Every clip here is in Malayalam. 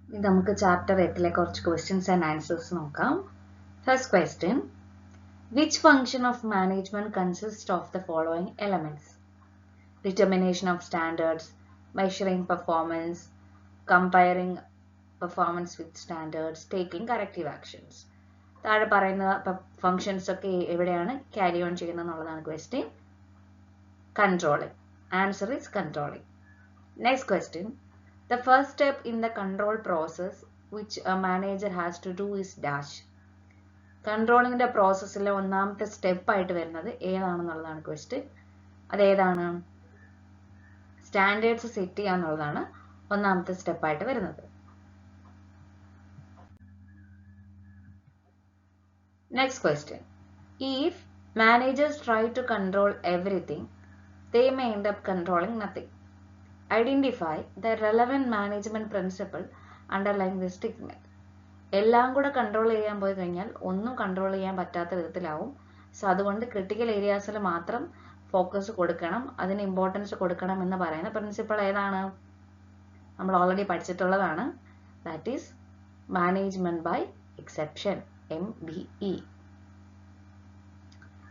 നമുക്ക് ചാപ്റ്റർ 8 കുറച്ച് ക്വസ്റ്റ്യൻസ് ആൻഡ് ആൻസേഴ്സ് നോക്കാം. First question, which function of management consists of the following elements? Determination of standards, measuring performance, comparing performance with standards, taking corrective actions. താഴെ പറയുന്ന ഫങ്ഷൻസ് ഒക്കെ എവിടെയാണ് ക്യാരി ഓൺ ചെയ്യുന്നത് എന്നുള്ളതാണ് question. Controlling. Answer is controlling. Next question, the first step in the control process which a manager has to do is dash. കൺട്രോളിങ്ങിന്റെ പ്രോസസ്സിലെ ഒന്നാമത്തെ സ്റ്റെപ്പ് ആയിട്ട് വരുന്നത് ഏതാണെന്നുള്ളതാണ് ക്വസ്റ്റ്യൻ. അതേതാണ്? സ്റ്റാൻഡേർഡ്സ് സെറ്റ് ചെയ്യുക എന്നുള്ളതാണ് ഒന്നാമത്തെ സ്റ്റെപ്പായിട്ട് വരുന്നത്. Next question, if managers try to control everything, they may end up controlling nothing. Identify the relevant management principle underlying this statement. എല്ലാം കൂടെ കൺട്രോൾ ചെയ്യാൻ പോയി കഴിഞ്ഞാൽ ഒന്നും കൺട്രോൾ ചെയ്യാൻ പറ്റാത്ത വിധത്തിലാവും. സോ അതുകൊണ്ട് ക്രിട്ടിക്കൽ ഏരിയാസിൽ മാത്രം ഫോക്കസ് കൊടുക്കണം, അതിന് ഇമ്പോർട്ടൻസ് കൊടുക്കണം എന്ന് പറയുന്ന പ്രിൻസിപ്പിൾ ഏതാണ്? നമ്മൾ ഓൾറെഡി പഠിച്ചിട്ടുള്ളതാണ്. That is management by exception, MBE.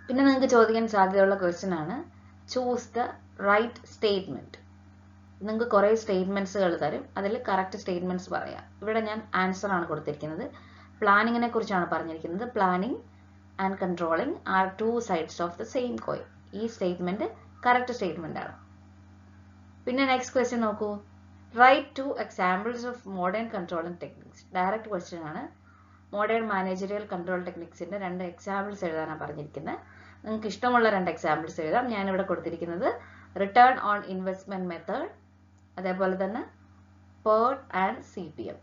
പിന്നെ നിങ്ങൾക്ക് ചോദിക്കാൻ സാധ്യതയുള്ള ക്വസ്റ്റ്യൻ ആണ്, ചൂസ് ദ റൈറ്റ് സ്റ്റേറ്റ്മെന്റ്. നിങ്ങൾക്ക് കുറേ സ്റ്റേറ്റ്മെന്റ്സുകൾ തരും, അതിൽ കറക്റ്റ് സ്റ്റേറ്റ്മെന്റ്സ് പറയാം. ഇവിടെ ഞാൻ ആൻസർ ആണ് കൊടുത്തിരിക്കുന്നത്. പ്ലാനിങ്ങിനെ കുറിച്ചാണ് പറഞ്ഞിരിക്കുന്നത്. Planning and controlling are two sides of the same coin. ഈ സ്റ്റേറ്റ്മെന്റ് കറക്റ്റ് സ്റ്റേറ്റ്മെന്റ് ആണ്. പിന്നെ നെക്സ്റ്റ് ക്വസ്റ്റ്യൻ നോക്കൂ, write 2 examples of modern controlling techniques. Direct question ആണ്. മോഡേൺ മാനേജറിയൽ കൺട്രോൾ ടെക്നിക്സിന്റെ 2 എക്സാമ്പിൾസ് എഴുതാനാണ് പറഞ്ഞിരിക്കുന്നത്. നിങ്ങൾക്ക് ഇഷ്ടമുള്ള 2 എക്സാമ്പിൾസ് എഴുതാം. ഞാനിവിടെ കൊടുത്തിരിക്കുന്നത് റിട്ടേൺ ഓൺ ഇൻവെസ്റ്റ്മെന്റ് മെത്തേഡ്, അതേപോലെ തന്നെ PERT and CPM.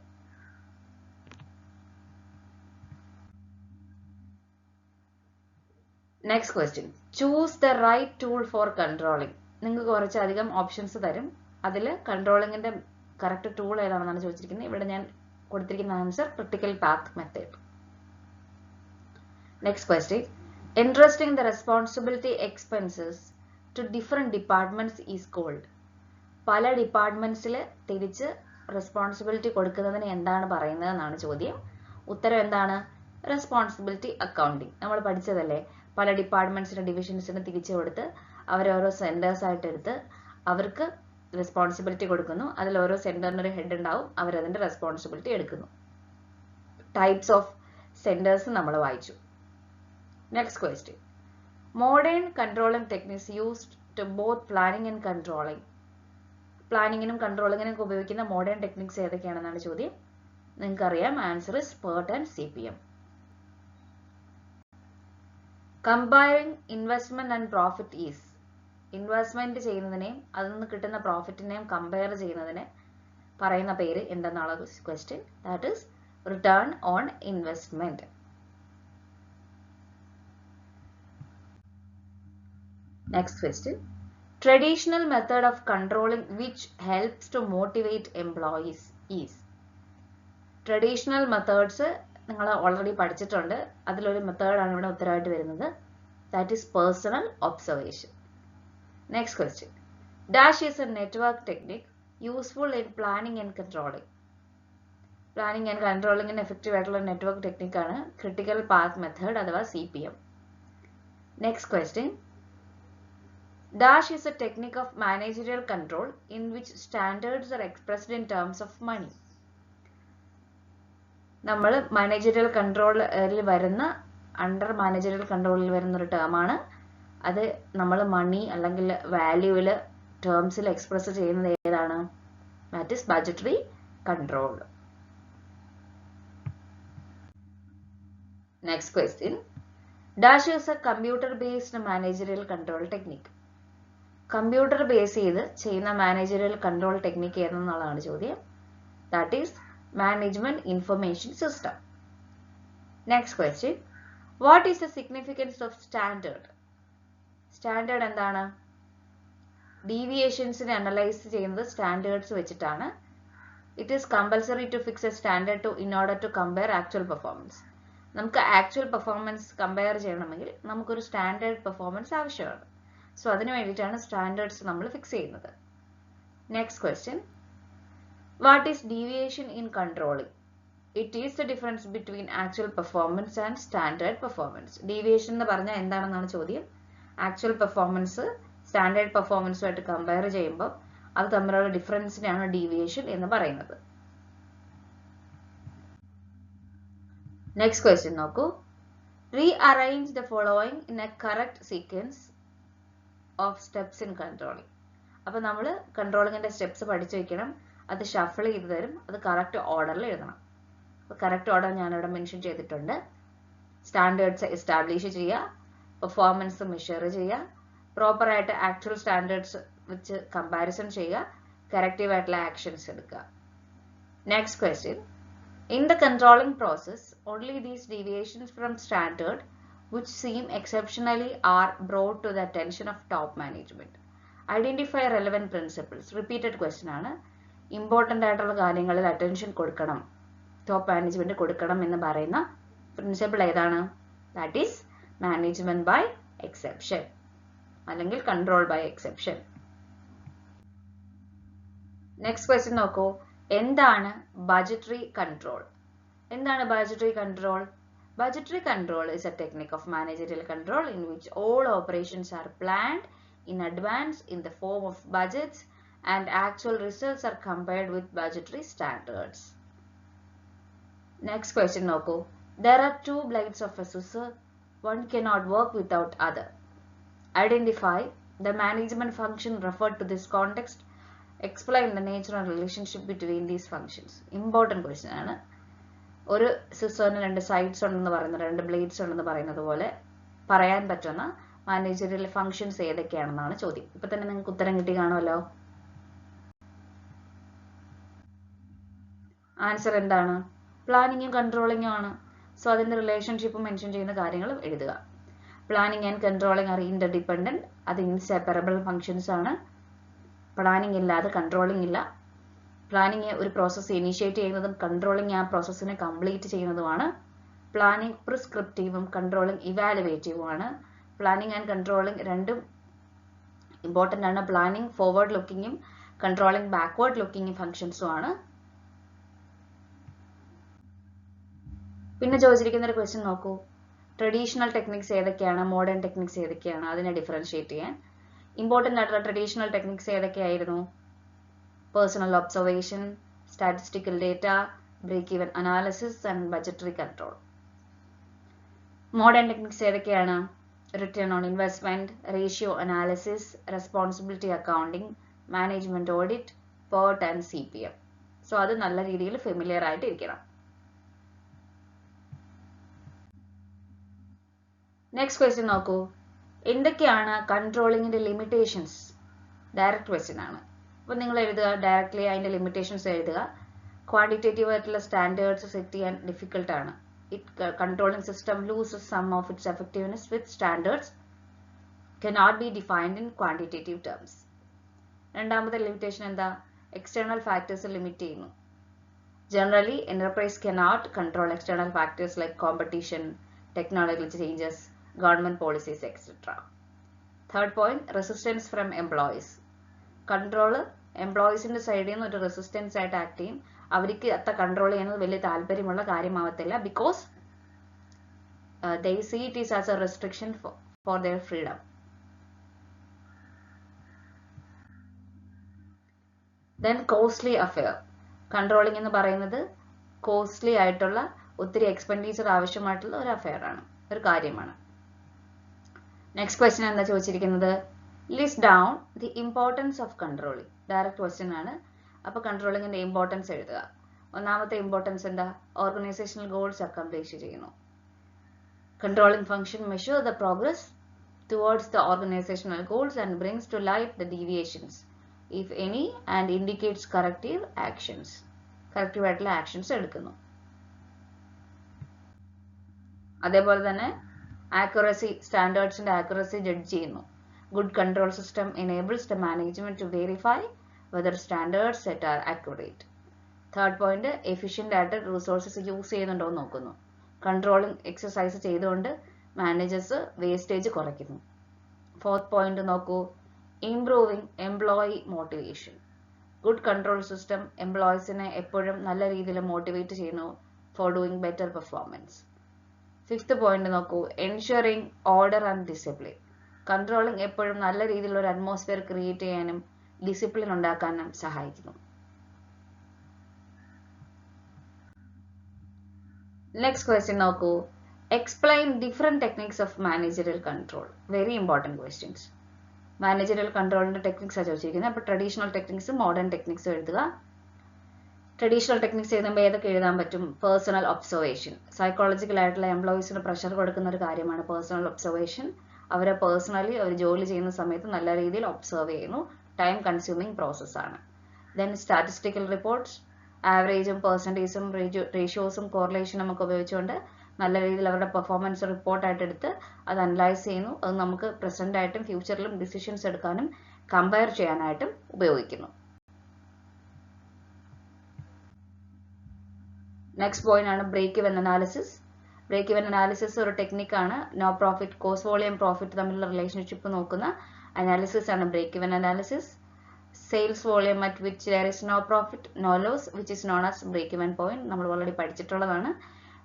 Next question, choose the right tool for controlling. നിങ്ങൾക്ക് കുറച്ചധികം ഓപ്ഷൻസ് തരും, അതിൽ കൺട്രോളിങ്ങിന്റെ കറക്റ്റ് ടൂൾ ഏതാണെന്നാണ് ചോദിച്ചിരിക്കുന്നത്. ഇവിടെ ഞാൻ കൊടുത്തിരിക്കുന്ന answer critical path method. Next question, entrusting the responsibility expenses to different departments is called. പല ഡിപ്പാർട്ട്മെന്റ്സിൽ തിരിച്ച് റെസ്പോൺസിബിലിറ്റി കൊടുക്കുന്നതിന് എന്താണ് പറയുന്നത് എന്നാണ് ചോദ്യം. ഉത്തരം എന്താണ്? Responsibility accounting. നമ്മൾ പഠിച്ചതല്ലേ, പല ഡിപ്പാർട്ട്മെന്റ്സിന് ഡിവിഷൻസിന് തിരിച്ചു കൊടുത്ത് അവരോരോ സെന്റേഴ്സ് ആയിട്ട് എടുത്ത് അവർക്ക് റെസ്പോൺസിബിലിറ്റി കൊടുക്കുന്നു. അതിൽ ഓരോ സെന്ററിന് ഒരു ഹെഡ് ഉണ്ടാവും, അവരതിന്റെ റെസ്പോൺസിബിലിറ്റി എടുക്കുന്നു. ടൈപ്സ് ഓഫ് സെന്റേഴ്സ് നമ്മൾ വായിച്ചു. Next question, modern controlling techniques used to both planning and controlling. പ്ലാനിങ്ങിനും കൺട്രോളിങ്ങിനും ഉപയോഗിക്കുന്ന മോഡേൺ ടെക്നിക്സ് ഏതൊക്കെയാണെന്നാണ് ചോദ്യം. നിങ്ങൾക്കറിയാം, answer is PERT and CPM. Comparing investment and profit is. Investment ചെയ്യുന്നതിനെയും അതിൽ നിന്ന് കിട്ടുന്ന പ്രോഫിറ്റിനെയും കമ്പയർ ചെയ്യുന്നതിനെ പറയുന്ന പേര് എന്തെന്നുള്ള question. That is return on investment. Next question, traditional method of controlling which helps to motivate employees is. Traditional methods നിങ്ങൾ ഓൾറെഡി പഠിച്ചിട്ടുണ്ട്. അതിലൊരു മെത്തേഡാണ് ഇവിടെ ഉത്തരവായിട്ട് വരുന്നത്. That is personal observation. Next question, dash is a network technique useful in planning and controlling. Planning and കൺട്രോളിങ്ങിന് എഫക്റ്റീവ് ആയിട്ടുള്ള നെറ്റ്വർക്ക് ടെക്നിക്കാണ് ക്രിട്ടിക്കൽ പാത്ത് മെത്തേഡ് അഥവാ CPM. Next question, dash is a technique of managerial control in which standards are expressed in terms of money. നമ്മൾ മാനേജറിയൽ കൺട്രോളിൽ വരുന്ന അണ്ടർ മാനേജറിയൽ കൺട്രോളിൽ വരുന്ന ഒരു ടേമാണ് അത്. നമ്മൾ മണി അല്ലെങ്കിൽ വാല്യൂവിൽ ടേംസിൽ എക്സ്പ്രസ് ചെയ്യുന്നത് ഏതാണ്? That is budgetary control. Next question, dash is a computer based managerial control technique. Computer base ചെയ്ത് ചെയ്യുന്ന മാനേജറിയൽ കൺട്രോൾ ടെക്നിക്ക് ഏതെന്നുള്ളതാണ് ചോദ്യം. That is management information system. Next question, what is the significance of standard? Standard എന്താണ്? ഡീവിയേഷൻസിനെ അനലൈസ് ചെയ്യുന്നത് സ്റ്റാൻഡേർഡ്സ് വെച്ചിട്ടാണ്. It is compulsory to fix a standard in order to compare actual performance. നമുക്ക് ആക്ച്വൽ പെർഫോമൻസ് കമ്പയർ ചെയ്യണമെങ്കിൽ നമുക്കൊരു സ്റ്റാൻഡേർഡ് പെർഫോമൻസ് ആവശ്യമാണ്. സോ അതിനു വേണ്ടിയിട്ടാണ് സ്റ്റാൻഡേർഡ്സ് നമ്മൾ ഫിക്സ് ചെയ്യുന്നത്. Next question, What is deviation in controlling? It is the difference between actual performance and standard performance. Deviation എന്ന് പറഞ്ഞാൽ എന്താണെന്നാണ് ചോദ്യം. ആക്ച്വൽ പെർഫോമൻസ് സ്റ്റാൻഡേർഡ് പെർഫോമൻസുമായിട്ട് കമ്പയർ ചെയ്യുമ്പോൾ അത് തമ്മിലുള്ള ഡിഫറൻസിനെയാണ് ഡീവിയേഷൻ എന്ന് പറയുന്നത്. നെക്സ്റ്റ് ക്വസ്റ്റ്യൻ നോക്കൂ. Rearrange the following in a correct sequence of steps in controlling. അപ്പോൾ നമ്മൾ കൺട്രോളിങ്ങിന്റെ സ്റ്റെപ്സ് പഠിച്ചു വെക്കണം. അത് ഷഫിൾ ചെയ്ത് തരും. അത് കറക്റ്റ് ഓർഡറിൽ എഴുതണം. അപ്പോൾ കറക്റ്റ് ഓർഡർ ഞാനിവിടെ മെൻഷൻ ചെയ്തിട്ടുണ്ട്. സ്റ്റാൻഡേർഡ്സ് എസ്റ്റാബ്ലിഷ് ചെയ്യുക, പെർഫോമൻസ് മെഷർ ചെയ്യുക, പ്രോപ്പറായിട്ട് ആക്ച്വൽ സ്റ്റാൻഡേർഡ്സ് വെച്ച് കമ്പാരിസൺ ചെയ്യുക, കറക്റ്റീവ് ആയിട്ടുള്ള ആക്ഷൻസ് എടുക്കുക. Next question. In the controlling process, only these deviations from standard which seem exceptionally are brought to the attention of top management. Identify relevant principles. Repeated question ആണ്. ഇമ്പോർട്ടൻ്റ് ആയിട്ടുള്ള കാര്യങ്ങളിൽ അറ്റൻഷൻ കൊടുക്കണം, ടോപ്പ് മാനേജ്മെന്റ് കൊടുക്കണം എന്ന് പറയുന്ന പ്രിൻസിപ്പിൾ ഏതാണ്? That is management by exception അല്ലെങ്കിൽ control by exception. Next question നോക്കൂ. എന്താണ് ബഡ്ജറ്ററി കൺട്രോൾ? എന്താണ് budgetary control? Budgetary control is a technique of managerial control in which all operations are planned in advance in the form of budgets and actual results are compared with budgetary standards. Next question നോക്കൂ. There are two blades of a scissor. One cannot work without other. Identify the management function referred to this context. Explain the nature and relationship between these functions. Important question ആണ്. ഒരു സിസറിന് രണ്ട് സൈഡ്സ് ഉണ്ടെന്ന് പറയുന്നത്, രണ്ട് ബ്ലേഡ്സ് ഉണ്ടെന്ന് പറയുന്നത് പോലെ പറയാൻ പറ്റുന്ന മാനേജറിയൽ ഫങ്ഷൻസ് ഏതൊക്കെയാണെന്നാണ് ചോദ്യം. ഇപ്പൊ തന്നെ നിങ്ങൾക്ക് ഉത്തരം കിട്ടി കാണുമല്ലോ. ആൻസർ എന്താണ്? പ്ലാനിങ്ങും കൺട്രോളിങ്ങും ആണ്. സോ അതിന്റെ റിലേഷൻഷിപ്പ് മെൻഷൻ ചെയ്യുന്ന കാര്യങ്ങൾ എഴുതുക. Planning and controlling are interdependent. അത് ഇൻസെപ്പറബിൾ ഫങ്ഷൻസ് ആണ്. പ്ലാനിങ് ഇല്ലാതെ കൺട്രോളിങ് ഇല്ല. പ്ലാനിങ് ഒരു പ്രോസസ്സ് ഇനീഷ്യേറ്റ് ചെയ്യുന്നതും കൺട്രോളിങ് ആ പ്രോസസ്സിനെ കംപ്ലീറ്റ് ചെയ്യുന്നതുമാണ്. പ്ലാനിങ് പ്രിസ്ക്രിപ്റ്റീവും കൺട്രോളിങ് ഇവാലുവേറ്റീവുമാണ്. പ്ലാനിങ് ആൻഡ് കൺട്രോളിങ് രണ്ടും ഇമ്പോർട്ടൻ്റ് ആണ്. പ്ലാനിങ് ഫോർവേഡ് ലുക്കിങ്ങും കൺട്രോളിങ് ബാക്ക്വേർഡ് ലുക്കിങ്ങും ഫങ്ഷൻസും ആണ്. പിന്നെ ചോദിച്ചിരിക്കുന്ന ഒരു ക്വസ്റ്റ്യൻ നോക്കൂ. ട്രഡീഷണൽ ടെക്നിക്സ് ഏതൊക്കെയാണ്, മോഡേൺ ടെക്നിക്സ് ഏതൊക്കെയാണ്, അതിനെ ഡിഫറൻഷിയേറ്റ് ചെയ്യാൻ. ഇമ്പോർട്ടൻ്റ് ആയിട്ടുള്ള ട്രഡീഷണൽ ടെക്നിക്സ് ഏതൊക്കെയായിരുന്നു? Personal observation, statistical data, break-even analysis and budgetary control. Modern techniques ഏതൊക്കെയാണ്? Return on investment, ratio analysis, responsibility accounting, management audit, PERT and CPM. So അത് നല്ല രീതിയിൽ ഫെമിലിയർ ആയിട്ട് ഇരിക്കണം. നെക്സ്റ്റ് ക്വസ്റ്റ്യൻ നോക്കൂ. എന്തൊക്കെയാണ് കൺട്രോളിങ്ങിന്റെ ലിമിറ്റേഷൻസ്? ഡയറക്റ്റ് ക്വസ്റ്റ്യൻ ആണ്. അപ്പോൾ നിങ്ങൾ എഴുതുക, ഡയറക്റ്റ്ലി അതിൻ്റെ ലിമിറ്റേഷൻസ് എഴുതുക. ക്വാണ്ടിറ്റേറ്റീവ് ആയിട്ടുള്ള സ്റ്റാൻഡേർഡ്സ് സെറ്റ് ചെയ്യാൻ ഡിഫിക്കൽട്ട് ആണ്. It controlling system loses some of its effectiveness with standards cannot be defined in quantitative terms. രണ്ടാമത്തെ ലിമിറ്റേഷൻ എന്താ? എക്സ്റ്റേണൽ ഫാക്ടേഴ്സ് ലിമിറ്റ് ചെയ്യുന്നു. Generally enterprise cannot control external factors like competition, technological changes, government policies etcetera. Third point, resistance from employees. Control എംപ്ലോയീസിന്റെ സൈഡിൽ നിന്ന് ഒരു റെസിസ്റ്റൻസ് ആയിട്ട് ആക്ട് ചെയ്യും. അവർക്ക് അത്ര കൺട്രോൾ ചെയ്യുന്നത് വലിയ താല്പര്യമുള്ള കാര്യമാവത്തില്ല. Because they see it is as a restriction for their freedom. Then costly affair. Controlling എന്ന് പറയുന്നത് കോസ്റ്റ്ലി ആയിട്ടുള്ള ഒത്തിരി എക്സ്പെൻഡിച്ചർ ആവശ്യമായിട്ടുള്ള ഒരു അഫെയർ ആണ്, ഒരു കാര്യമാണ്. നെക്സ്റ്റ് ക്വസ്റ്റ്യൻ എന്താ ചോദിച്ചിരിക്കുന്നത്? List down the importance of controlling. Direct question ആണ്. അപ്പോൾ കൺട്രോളിങ്ങിന്റെ ഇമ്പോർട്ടൻസ് എഴുതുക. ഒന്നാമത്തെ ഇമ്പോർട്ടൻസ് എന്താ? ഓർഗനൈസേഷണൽ ഗോൾസ് അക്കംപ്ലിഷ് ചെയ്യുന്നു. Controlling function measure the progress towards the organisational goals and brings to light the deviations if any and indicates corrective actions. Corrective ആയിട്ടുള്ള ആക്ഷൻസ് എടുക്കുന്നു. അതേപോലെ തന്നെ ആക്യുറസി, സ്റ്റാൻഡേർഡ്സിന്റെ ആക്യുറസി ജഡ്ജ് ചെയ്യുന്നു. Good control system enables the management to verify whether standards set are accurate. Third point, efficient ആയിട്ട് റിസോഴ്സസ് യൂസ് ചെയ്യുന്നുണ്ടോ എന്ന് നോക്കുന്നു. കൺട്രോളിംഗ് എക്സസൈസ് ചെയ്തുകൊണ്ട് മാനേജേഴ്സ് വേസ്റ്റേജ് കുറയ്ക്കുന്നു. ഫോർത്ത് പോയിന്റ് നോക്കൂ. Improving employee motivation. Good control system എംപ്ലോയീസിനെ എപ്പോഴും നല്ല രീതിയിൽ മോട്ടിവേറ്റ് ചെയ്യുന്നു for doing better performance. 5th point നോക്കൂ, ensuring order and discipline. Controlling എപ്പോഴും നല്ല രീതിയിലുള്ള ഒരു അറ്റ്മോസ്ഫിയർ ക്രിയേറ്റ് ചെയ്യാനും ഡിസിപ്ലിൻ ഉണ്ടാക്കാനും സഹായിക്കുന്നു. നെക്സ്റ്റ് ക്വസ്റ്റ്യൻ നോക്കൂ, explain different techniques of managerial control. Very important questions. Managerial കൺട്രോളിന്റെ ടെക്നിക്സ് ആണ് ചോദിച്ചിരിക്കുന്നത്. അപ്പോൾ ട്രഡീഷണൽ ടെക്നിക്സും മോഡേൺ ടെക്നിക്സും എഴുതുക. ട്രഡീഷണൽ ടെക്നിക്സ് എഴുതുമ്പോൾ ഏതൊക്കെ എഴുതാൻ പറ്റും? Personal observation. സൈക്കോളജിക്കൽ ആയിട്ടുള്ള എംപ്ലോയീസിന് പ്രഷർ കൊടുക്കുന്ന ഒരു കാര്യമാണ് പേഴ്സണൽ ഒബ്സർവേഷൻ. അവരെ പേഴ്സണലി അവർ ജോലി ചെയ്യുന്ന സമയത്ത് നല്ല രീതിയിൽ ഒബ്സർവ് ചെയ്യുന്നു. ടൈം കൺസ്യൂമിങ് പ്രോസസ്സാണ്. ദെൻ സ്റ്റാറ്റിസ്റ്റിക്കൽ റിപ്പോർട്ട്സ്, ആവറേജും പെർസെൻറ്റേജും റേഷ്യോസും കോറിലേഷനും ഒക്കെ ഉപയോഗിച്ചുകൊണ്ട് നല്ല രീതിയിൽ അവരുടെ പെർഫോമൻസ് റിപ്പോർട്ടായിട്ട് എടുത്ത് അത് അനലൈസ് ചെയ്യുന്നു. അത് നമുക്ക് പ്രസന്റ് ആയിട്ടും ഫ്യൂച്ചറിലും ഡിസിഷൻസ് എടുക്കാനും കമ്പയർ ചെയ്യാനായിട്ടും ഉപയോഗിക്കുന്നു. നെക്സ്റ്റ് പോയിന്റ് ആണ് break even analysis. Break even analysis ഒരു ടെക്നിക്കാണ്. No profit, cost volume profit തമ്മിലുള്ള റിലേഷൻഷിപ്പ് നോക്കുന്ന അനാലിസിസ് ആണ് break even analysis. Sales volume at which there is no profit no loss which is known as break even point. നമ്മൾ ഓൾറെഡി പഠിച്ചിട്ടുള്ളതാണ്.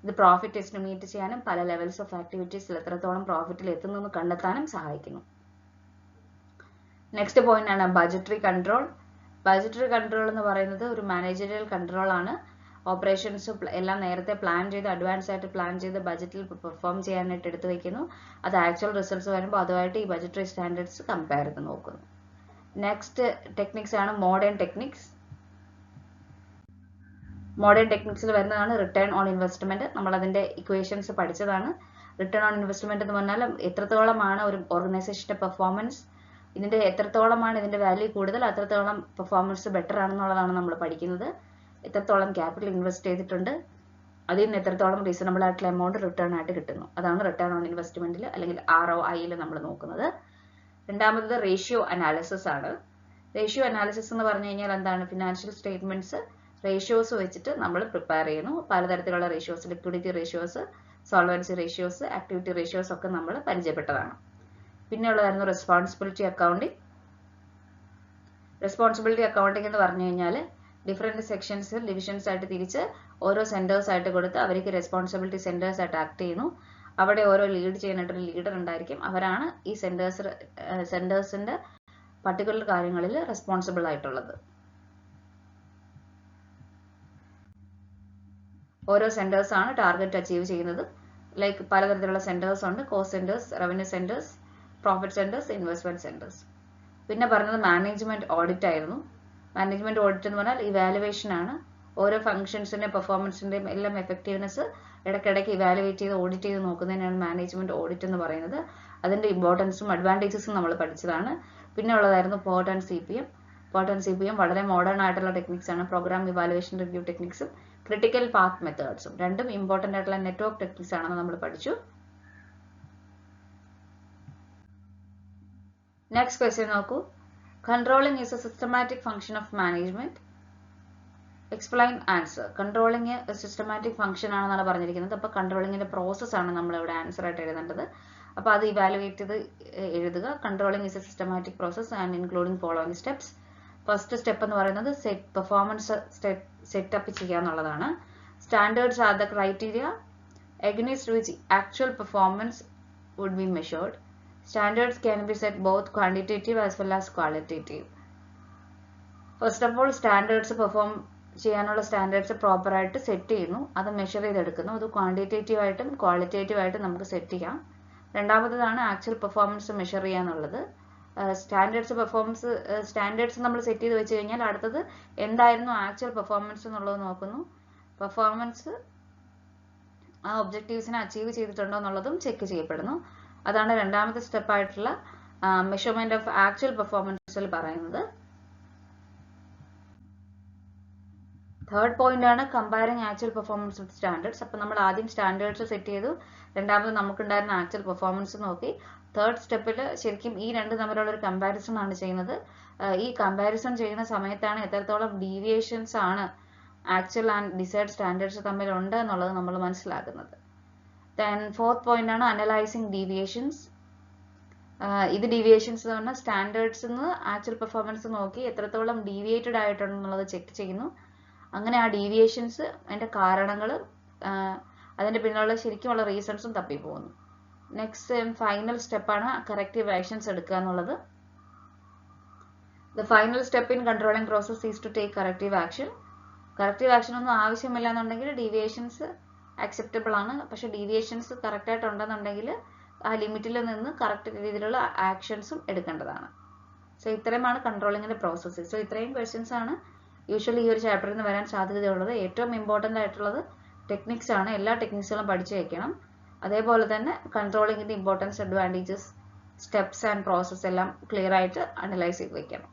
ഇത് പ്രോഫിറ്റ് എസ്റ്റിമേറ്റ് ചെയ്യാനും പല ലെവൽസ് ഓഫ് ആക്ടിവിറ്റീസിൽ എത്രത്തോളം പ്രോഫിറ്റിൽ എത്തുന്നു എന്ന് കണ്ടെത്താനും സഹായിക്കുന്നു. നെക്സ്റ്റ് പോയിന്റ് ആണ് ബജറ്ററി കൺട്രോൾ. ബജറ്ററി കൺട്രോൾ എന്ന് പറയുന്നത് ഒരു മാനേജറിയൽ കൺട്രോൾ ആണ്. ഓപ്പറേഷൻസ് എല്ലാം നേരത്തെ പ്ലാൻ ചെയ്ത് അഡ്വാൻസ് ആയിട്ട് പ്ലാൻ ചെയ്ത് ബജറ്റിൽ പെർഫോം ചെയ്യാനായിട്ട് എടുത്തു വയ്ക്കുന്നു. അത് ആക്ച്വൽ റിസൾട്ട്സ് വരുമ്പോൾ അതുമായിട്ട് ഈ ബജറ്ററി സ്റ്റാൻഡേർഡ്സ് കമ്പയർ ചെയ്ത് നോക്കുന്നു. നെക്സ്റ്റ് ടെക്നിക്സ് ആണ് മോഡേൺ ടെക്നിക്സ്. മോഡേൺ ടെക്നിക്സിൽ വരുന്നതാണ് റിട്ടേൺ ഓൺ ഇൻവെസ്റ്റ്മെന്റ്. നമ്മൾ അതിന്റെ ഇക്വേഷൻസ് പഠിച്ചതാണ്. റിട്ടേൺ ഓൺ ഇൻവെസ്റ്റ്മെന്റ് എന്ന് പറഞ്ഞാൽ എത്രത്തോളമാണ് ഒരു ഓർഗനൈസേഷന്റെ പെർഫോമൻസ്, ഇതിന്റെ എത്രത്തോളമാണ് ഇതിന്റെ വാല്യൂ കൂടുതൽ അത്രത്തോളം പെർഫോമൻസ് ബെറ്റർ ആണെന്നുള്ളതാണ് നമ്മൾ പഠിക്കുന്നത്. എത്രത്തോളം ക്യാപിറ്റൽ ഇൻവെസ്റ്റ് ചെയ്തിട്ടുണ്ട്, അതിൽ നിന്ന് എത്രത്തോളം റീസണബിൾ ആയിട്ടുള്ള എമൗണ്ട് റിട്ടേൺ ആയിട്ട് കിട്ടുന്നു, അതാണ് റിട്ടേൺ ഓൺ ഇൻവെസ്റ്റ്മെന്റിൽ അല്ലെങ്കിൽ ROI നമ്മൾ നോക്കുന്നത്. രണ്ടാമത് റേഷ്യോ അനാലിസിസ് ആണ്. റേഷ്യോ അനാലിസിസ് എന്ന് പറഞ്ഞു കഴിഞ്ഞാൽ എന്താണ്? ഫിനാൻഷ്യൽ സ്റ്റേറ്റ്മെന്റ്സ് റേഷ്യോസ് വെച്ചിട്ട് നമ്മൾ പ്രിപ്പയർ ചെയ്യുന്നു. പലതരത്തിലുള്ള ratios, liquidity ratios, solvency ratios, activity ratios ഒക്കെ നമ്മൾ പരിചയപ്പെട്ടതാണ്. പിന്നെ ഉള്ളതായിരുന്നു റെസ്പോൺസിബിലിറ്റി അക്കൗണ്ടിങ്. റെസ്പോൺസിബിലിറ്റി അക്കൗണ്ടിങ് എന്ന് പറഞ്ഞു കഴിഞ്ഞാൽ ഡിഫറെന്റ് സെക്ഷൻസ് ഡിവിഷൻസ് ആയിട്ട് തിരിച്ച് ഓരോ സെന്റേഴ്സ് ആയിട്ട് കൊടുത്ത് അവർക്ക് റെസ്പോൺസിബിലിറ്റി സെന്റേഴ്സ് ആയിട്ട് ആക്ട് ചെയ്യുന്നു. അവിടെ ഓരോ ലീഡ് ചെയ്യാനായിട്ടൊരു ലീഡർ ഉണ്ടായിരിക്കും. അവരാണ് ഈ സെന്റേഴ്സിന്റെ പർട്ടിക്കുലർ കാര്യങ്ങളിൽ റെസ്പോൺസിബിൾ ആയിട്ടുള്ളത്. ഓരോ സെന്റേഴ്സ് ആണ് ടാർഗറ്റ് അച്ചീവ് ചെയ്യുന്നത്. ലൈക്ക് പലതരത്തിലുള്ള സെന്റേഴ്സ് ഉണ്ട്. Cost centres, revenue centres, profit centres, investment centres. പിന്നെ പറഞ്ഞത് മാനേജ്മെന്റ് ഓഡിറ്റ് ആയിരുന്നു. മാനേജ്മെന്റ് ഓഡിറ്റ് എന്ന് പറഞ്ഞാൽ ഇവാലുവേഷൻ ആണ്. ഓരോ ഫംഗ്ഷൻസിന്റെയും പെർഫോമൻസിന്റെയും എല്ലാം എഫക്റ്റീവ്നെസ് ഇടയ്ക്കിടയ്ക്ക് ഇവാലുവേറ്റ് ചെയ്ത് ഓഡിറ്റ് ചെയ്ത് നോക്കുന്നതിനാണ് മാനേജ്മെന്റ് ഓഡിറ്റ് എന്ന് പറയുന്നത്. അതിന്റെ ഇമ്പോർട്ടൻസും അഡ്വാൻറ്റേജസും നമ്മൾ പഠിച്ചതാണ്. പിന്നെ ഉള്ളതായിരുന്നു PERT and CPM. PERT and CPM വളരെ മോഡേൺ ആയിട്ടുള്ള ടെക്നിക്സ് ആണ്. പ്രോഗ്രാം ഇവാലുവേഷൻ റിവ്യൂ ടെക്നിക്സും ക്രിട്ടിക്കൽ പാത്ത് മെത്തേഡ്സും രണ്ടും ഇമ്പോർട്ടന്റ് ആയിട്ടുള്ള നെറ്റ്വർക്ക് ടെക്നിക്സ് ആണെന്ന് നമ്മൾ പഠിച്ചു. നെക്സ്റ്റ് ക്വസ്റ്റ്യൻ നോക്കൂ. Controlling is a systematic function of management. Explain answer. Controlling systematic function ആണെന്നാണ് പറഞ്ഞിരിക്കുന്നത്. അപ്പോൾ കൺട്രോളിംഗിന്റെ പ്രോസസ് ആണ് നമ്മൾ ഇവിടെ ആൻസർ ആയിട്ട് എഴുതേണ്ടത്. അപ്പോൾ അത് ഇവാലുവേറ്റ് ചെയ്ത് എഴുതുക. Controlling is a systematic process and including following steps. First step എന്ന് പറയുന്നത് പെർഫോമൻസ് സെറ്റപ്പ് ചെയ്യുക എന്നുള്ളതാണ്. Standards are the criteria against which actual performance would be measured. Standards can be set both quantitative as well as qualitative. First of all, standards perform ചെയ്യാനുള്ള സ്റ്റാൻഡേർഡ്സ് പ്രോപ്പർ ആയിട്ട് സെറ്റ് ചെയ്യുന്നു. അത് മെഷർ ചെയ്തെടുക്കുന്നു. അത് ക്വാണ്ടിറ്റേറ്റീവ് ആയിട്ടും ക്വാളിറ്റേറ്റീവ് ആയിട്ടും നമുക്ക് സെറ്റ് ചെയ്യാം. രണ്ടാമത്തതാണ് ആക്ച്വൽ പെർഫോമൻസ് മെഷർ ചെയ്യാന്നുള്ളത്. സ്റ്റാൻഡേർഡ്സ് നമ്മൾ സെറ്റ് ചെയ്ത് വെച്ച് കഴിഞ്ഞാൽ അടുത്തത് എന്തായിരുന്നു ആക്ച്വൽ പെർഫോമൻസ് എന്നുള്ളത് നോക്കുന്നു. പെർഫോമൻസ് ആ ഒബ്ജക്റ്റീവ്സിനെ അച്ചീവ് ചെയ്തിട്ടുണ്ടോ എന്നുള്ളതും ചെക്ക് ചെയ്യപ്പെടുന്നു. അതാണ് രണ്ടാമത്തെ സ്റ്റെപ്പായിട്ടുള്ള മെഷർമെന്റ് ഓഫ് ആക്ച്വൽ പെർഫോമൻസിൽ പറയുന്നത്. തേർഡ് പോയിന്റ് ആണ് കമ്പയറിംഗ് ആക്ച്വൽ പെർഫോമൻസ് വിത്ത് സ്റ്റാൻഡേർഡ്സ്. അപ്പം നമ്മൾ ആദ്യം സ്റ്റാൻഡേർഡ്സ് സെറ്റ് ചെയ്തു, രണ്ടാമത് നമുക്കുണ്ടായിരുന്ന ആക്ച്വൽ പെർഫോമൻസ് നോക്കി. തേർഡ് സ്റ്റെപ്പിൽ ശരിക്കും ഈ രണ്ട് തമ്മിലുള്ള ഒരു കമ്പാരിസൺ ആണ് ചെയ്യുന്നത്. ഈ കമ്പാരിസൺ ചെയ്യുന്ന സമയത്താണ് എത്രത്തോളം ഡീവിയേഷൻസ് ആണ് ആക്ച്വൽ ആൻഡ് ഡിസൈഡ് സ്റ്റാൻഡേർഡ്സ് തമ്മിലുണ്ട് എന്നുള്ളത് നമ്മൾ മനസ്സിലാക്കുന്നത്. ദെൻ ഫോർത്ത് പോയിന്റ് ആണ് അനലൈസിങ് ഡീവിയേഷൻസ്. ഇത് ഡീവിയേഷൻസ് എന്ന് പറഞ്ഞാൽ സ്റ്റാൻഡേർഡ്സ് നിന്ന് ആക്ച്വൽ പെർഫോമൻസ് നോക്കി എത്രത്തോളം ഡീവിയേറ്റഡ് ആയിട്ടുണ്ടെന്നുള്ളത് ചെക്ക് ചെയ്യുന്നു. അങ്ങനെ ആ ഡീവിയേഷൻസ് അതിൻ്റെ കാരണങ്ങൾ അതിൻ്റെ പിന്നിലുള്ള ശരിക്കുമുള്ള റീസൺസും തപ്പിപ്പോകുന്നു. നെക്സ്റ്റ് ഫൈനൽ സ്റ്റെപ്പാണ് കറക്റ്റീവ് ആക്ഷൻസ് എടുക്കുക എന്നുള്ളത്. The final step in controlling process is to take corrective action. Corrective action ഒന്നും ആവശ്യമില്ല എന്നുണ്ടെങ്കിൽ ഡീവിയേഷൻസ് അക്സെപ്റ്റബിൾ ആണ്. പക്ഷെ ഡീവിയേഷൻസ് കറക്റ്റായിട്ട് ഉണ്ടെന്നുണ്ടെങ്കിൽ ആ ലിമിറ്റിൽ നിന്ന് കറക്റ്റ് രീതിയിലുള്ള ആക്ഷൻസും എടുക്കേണ്ടതാണ്. സോ ഇത്രയുമാണ് കൺട്രോളിങ്ങിന്റെ പ്രോസസ്സ്. സോ ഇത്രയും ക്വസ്റ്റ്യൻസ് ആണ് യൂഷ്വലി ഈ ഒരു ചാപ്റ്ററിൽ നിന്ന് വരാൻ സാധ്യതയുള്ളത്. ഏറ്റവും ഇമ്പോർട്ടൻ്റ് ആയിട്ടുള്ളത് ടെക്നിക്സ് ആണ്. എല്ലാ ടെക്നിക്സുകളും പഠിച്ചു വയ്ക്കണം. അതേപോലെ തന്നെ കൺട്രോളിങ്ങിന്റെ importance, advantages, steps and process എല്ലാം ക്ലിയർ ആയിട്ട് അനലൈസ് ചെയ്ത് വയ്ക്കണം.